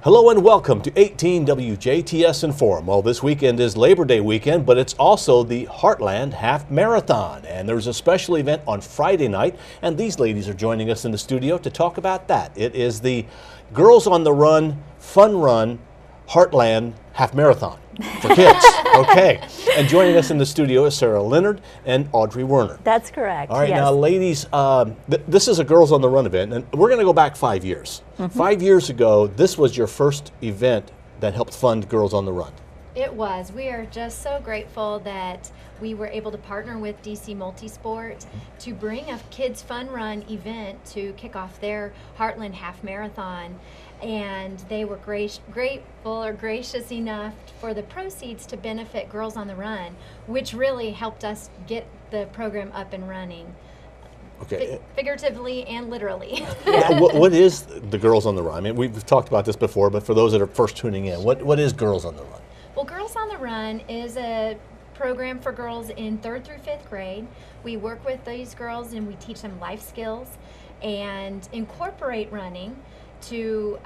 Hello and welcome to 18 WJTS in.form. Well, this weekend is Labor Day weekend, but it's also the Heartland Half Marathon. And there's a special event on Friday night, and these ladies are joining us in the studio to talk about that. It is the Girls on the Run Fun Run Heartland Half Marathon for kids. Okay. And joining us in the studio is Sarah Leonard and Audrey Werner. That's correct. All right, yes. Now, ladies, this is a Girls on the Run event, and we're going to go back 5 years. 5 years ago, this was your first event that helped fund Girls on the Run. It was. We are just so grateful that we were able to partner with DC Multisport to bring a Kids Fun Run event to kick off their Heartland Half Marathon. And they were gracious enough for the proceeds to benefit Girls on the Run, which really helped us get the program up and running. Okay. Figuratively and literally. Yeah, what is the Girls on the Run? I mean, we've talked about this before, but for those that are first tuning in, what is Girls on the Run? Well, Girls on the Run is a program for girls in 3rd through 5th grade. We work with these girls and we teach them life skills and incorporate running to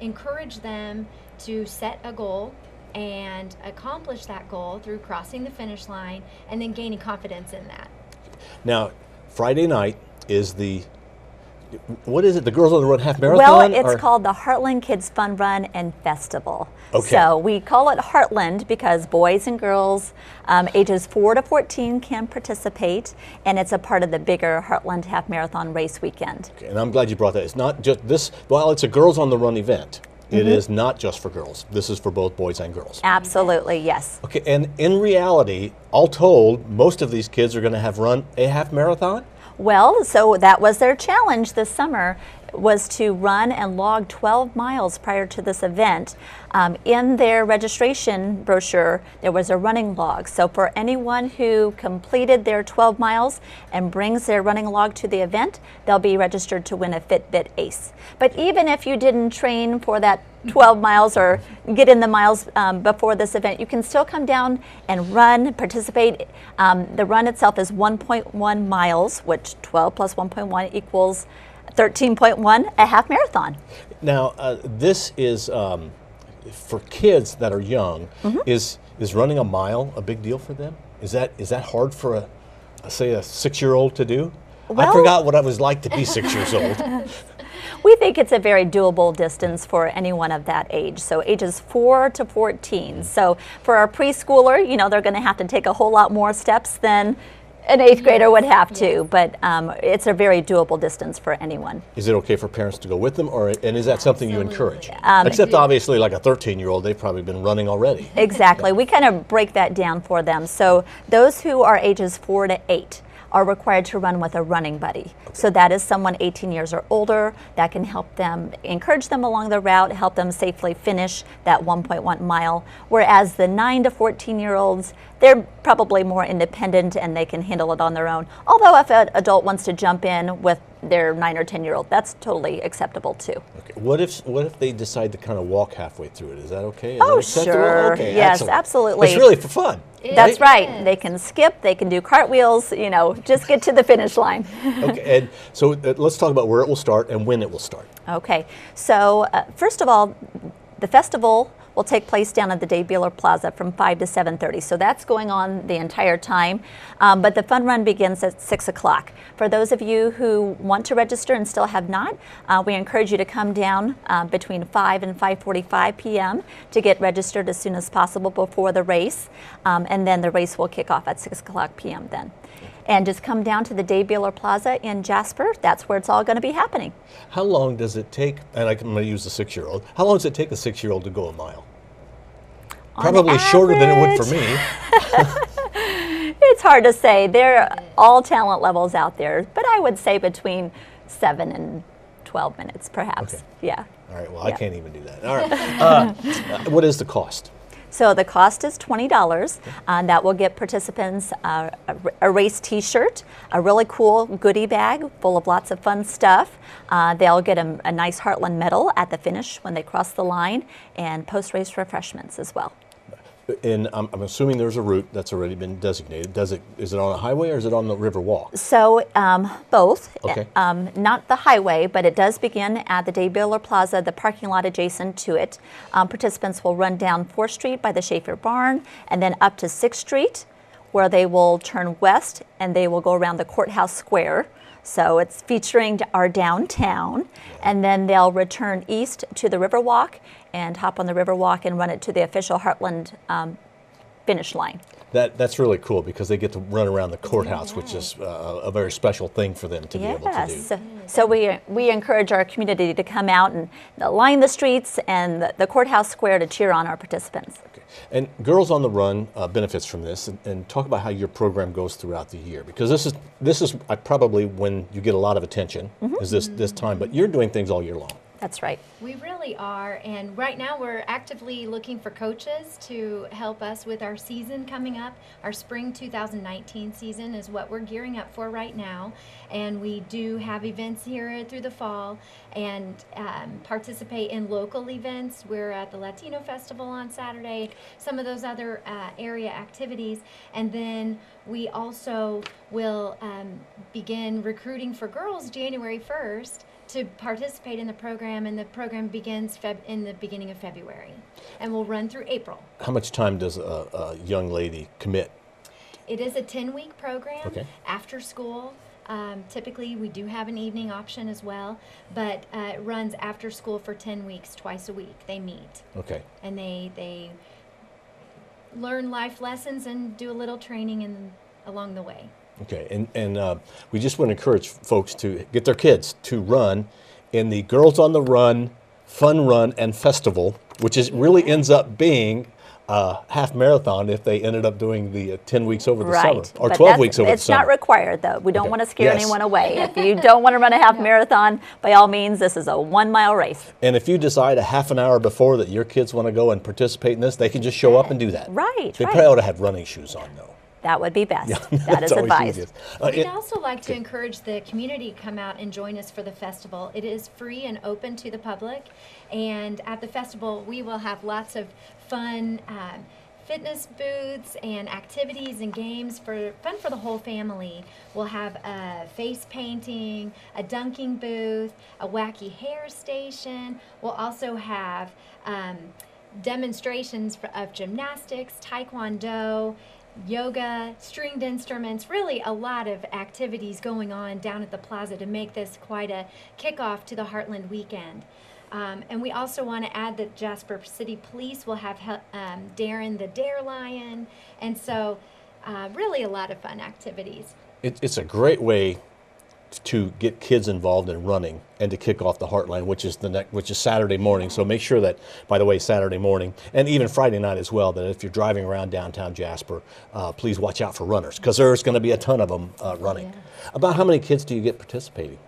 encourage them to set a goal and accomplish that goal through crossing the finish line and then gaining confidence in that. Now, Friday night is what is it, the Girls on the Run Half Marathon? Well, it's called the Heartland Kids Fun Run and Festival. Okay. So we call it Heartland because boys and girls ages 4 to 14 can participate, and it's a part of the bigger Heartland Half Marathon race weekend. Okay, and I'm glad you brought that. It's not just this, while it's a Girls on the Run event, it is not just for girls. This is for both boys and girls. Absolutely, yes. Okay, and in reality, all told, most of these kids are going to have run a half marathon? Well, so that was their challenge this summer, was to run and log 12 miles prior to this event. In their registration brochure, there was a running log. So for anyone who completed their 12 miles and brings their running log to the event, they'll be registered to win a Fitbit Ace. But even if you didn't train for that 12 miles or get in the miles before this event, you can still come down and run, participate. The run itself is 1.1 miles, which 12 plus 1.1 equals 13.1, a half marathon. Now, this is for kids that are young. Is running a mile a big deal for them? Is that hard for a 6-year-old to do? Well, I forgot what it was like to be 6 years old. We think it's a very doable distance for anyone of that age, so ages 4 to 14. So for our preschooler, you know, they're going to have to take a whole lot more steps than an 8th grader would have to, but it's a very doable distance for anyone. Is it okay for parents to go with them, and is that something you encourage? Absolutely. Except obviously like a 13-year-old, they've probably been running already. Exactly. We kind of break that down for them. So those who are ages 4 to 8 are required to run with a running buddy. So that is someone 18 years or older that can help them, encourage them along the route, help them safely finish that 1.1 mile. Whereas the 9 to 14-year-olds, they're probably more independent and they can handle it on their own. Although if an adult wants to jump in with their 9 or 10-year-old, that's totally acceptable too. Okay. What if they decide to kind of walk halfway through it? Is that okay? Is Oh, that acceptable? sure. Okay, Yes, excellent. absolutely. It's really for fun. That's right. Yes. They can skip, they can do cartwheels, you know, just get to the finish line. Okay, and so let's talk about where it will start and when it will start. Okay, so first of all, the festival will take place down at the Dave Beeler Plaza from 5 to 7:30. So that's going on the entire time, but the fun run begins at 6 o'clock. For those of you who want to register and still have not, we encourage you to come down between 5 and 5:45 p.m. to get registered as soon as possible before the race, and then the race will kick off at 6 o'clock p.m. then. And just come down to the Dave Beeler Plaza in Jasper. That's where it's all going to be happening. How long does it take, and I'm going to use the 6-year-old, how long does it take a 6-year-old to go a mile? Probably shorter than it would for me. It's hard to say. There are all talent levels out there, but I would say between 7 and 12 minutes, perhaps. Okay. Yeah. All right, well, Yeah. I can't even do that. All right. What is the cost? So the cost is $20. That will get participants a race T-shirt, a really cool goodie bag full of lots of fun stuff. They'll get a nice Heartland medal at the finish when they cross the line, and post-race refreshments as well. And I'm assuming there's a route that's already been designated. Is it on a highway or is it on the river walk? So both. Okay. Not the highway, but it does begin at the Day-Builder Plaza, the parking lot adjacent to it. Participants will run down 4th Street by the Schaefer Barn and then up to 6th Street, where they will turn west and they will go around the Courthouse Square. So it's featuring our downtown, and then they'll return east to the Riverwalk and hop on the Riverwalk and run it to the official Heartland finish line. That's really cool because they get to run around the courthouse, which is a very special thing for them to be able to do. So we encourage our community to come out and line the streets and the courthouse square to cheer on our participants. Okay. And Girls on the Run benefits from this, and talk about how your program goes throughout the year, because this is probably when you get a lot of attention, is this time, but you're doing things all year long. That's right. We really are, and right now we're actively looking for coaches to help us with our season coming up. Our spring 2019 season is what we're gearing up for right now, and we do have events here through the fall and participate in local events. We're at the Latino Festival on Saturday, some of those other area activities, and then we also will begin recruiting for girls January 1st to participate in the program, and the program begins in the beginning of February and will run through April. How much time does a young lady commit? It is a 10-week program. Okay. After school. Typically we do have an evening option as well, but it runs after school for 10 weeks, twice a week. They meet. Okay. And they learn life lessons and do a little training along the way. Okay, and we just want to encourage folks to get their kids to run in the Girls on the Run Fun Run and Festival, which really ends up being a half marathon if they ended up doing the 10 weeks over the summer, or 12 weeks over the summer. It's not required, though. We don't want to scare anyone away. If you don't want to run a half marathon, by all means, this is a 1-mile race. And if you decide a half an hour before that your kids want to go and participate in this, they can just show up and do that. Right, They probably ought to have running shoes on, though. That would be best. Yeah, that is advised. We'd also like to encourage the community to come out and join us for the festival. It is free and open to the public, and at the festival we will have lots of fun fitness booths and activities and games fun for the whole family. We'll have a face painting, a dunking booth, a wacky hair station. We'll also have demonstrations of gymnastics, taekwondo, yoga, stringed instruments, really a lot of activities going on down at the plaza to make this quite a kickoff to the Heartland weekend. And we also want to add that Jasper City Police will have Darren the Dare Lion, and so really a lot of fun activities. It's a great way to get kids involved in running and to kick off the Heartland, which is Saturday morning. So make sure that, by the way, Saturday morning and even Friday night as well, that if you're driving around downtown Jasper, please watch out for runners, because there's going to be a ton of them running. Yeah. About how many kids do you get participating?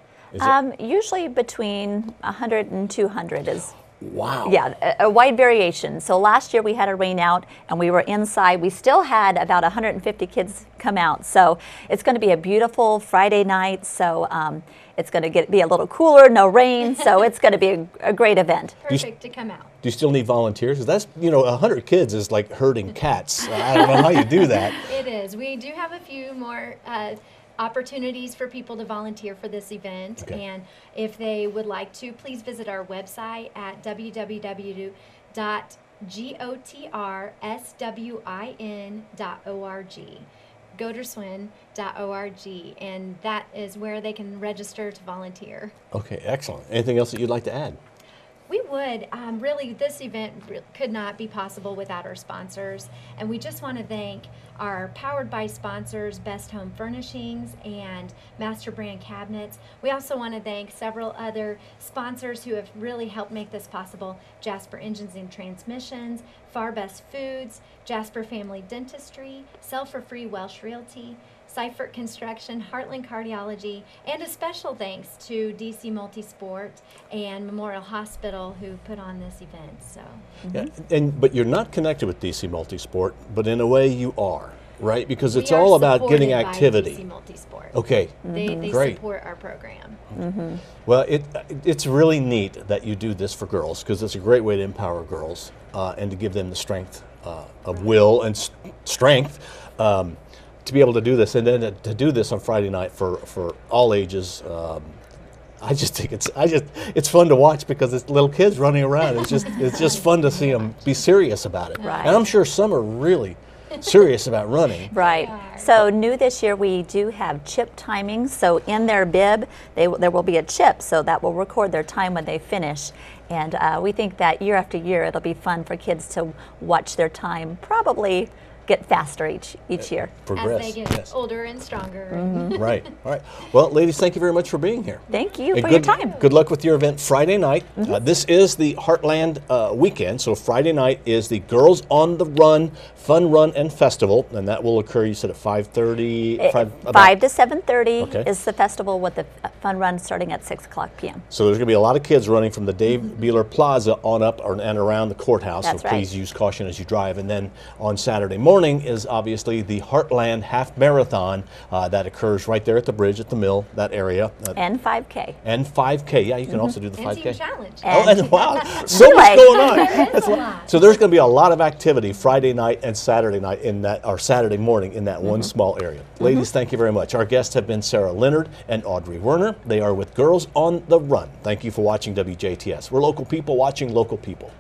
Usually between 100 and 200 is. Wow. Yeah, a wide variation. So last year we had a rain out and we were inside. We still had about 150 kids come out. So it's going to be a beautiful Friday night. So it's going to be a little cooler, no rain. So it's going to be a great event. Perfect to come out. Do you still need volunteers? Because that's, 100 kids is like herding cats. I don't know how you do that. It is. We do have a few more opportunities for people to volunteer for this event, and if they would like to, please visit our website at www.gotrswin.org, goterswin.org, and that is where they can register to volunteer. Okay, excellent. Anything else that you'd like to add? We would. Really, this event could not be possible without our sponsors, and we just want to thank our Powered by sponsors, Best Home Furnishings and Master Brand Cabinets. We also want to thank several other sponsors who have really helped make this possible: Jasper Engines and Transmissions, Far Best Foods, Jasper Family Dentistry, Sell for Free Welsh Realty, Seifert Construction, Heartland Cardiology, and a special thanks to DC Multisport and Memorial Hospital who put on this event. So, but you're not connected with DC Multisport, but in a way you are, right? Because it's all about getting activity. DC Multisport. Okay, they support our program. Well, it's really neat that you do this for girls, because it's a great way to empower girls and to give them the strength of will and strength to be able to do this, and then to do this on Friday night for all ages. I just think it's fun to watch because it's little kids running around. It's just fun to see them be serious about it. Right. And I'm sure some are really serious about running. Right. So new this year, we do have chip timing. So in their bib, there will be a chip, so that will record their time when they finish. And we think that year after year, it'll be fun for kids to watch their time probably get faster each year. Progress. As they get older and stronger. Right. All right. Well, ladies, thank you very much for being here. Thank you And for your time. Good luck with your event Friday night. This is the Heartland weekend, so Friday night is the Girls on the Run Fun Run and Festival, and that will occur, you said, at 5:30? 5 to 7:30 Okay. is the festival, with the fun run starting at 6 o'clock p.m. So there's going to be a lot of kids running from the Dave Beeler Plaza on up and around the courthouse. That's so right. please use caution as you drive. And then on Saturday morning is obviously the Heartland Half Marathon that occurs right there at the bridge at the mill, that area. And 5K. And 5K. Yeah, you can also do the And 5K. Team Challenge. Oh, and wow, so much Relay. going on. There is a lot. So there's going to be a lot of activity Friday night and Saturday night in that, or Saturday morning in that one small area. Ladies, thank you very much. Our guests have been Sarah Leonard and Audrey Werner. They are with Girls on the Run. Thank you for watching WJTS. We're local people watching local people.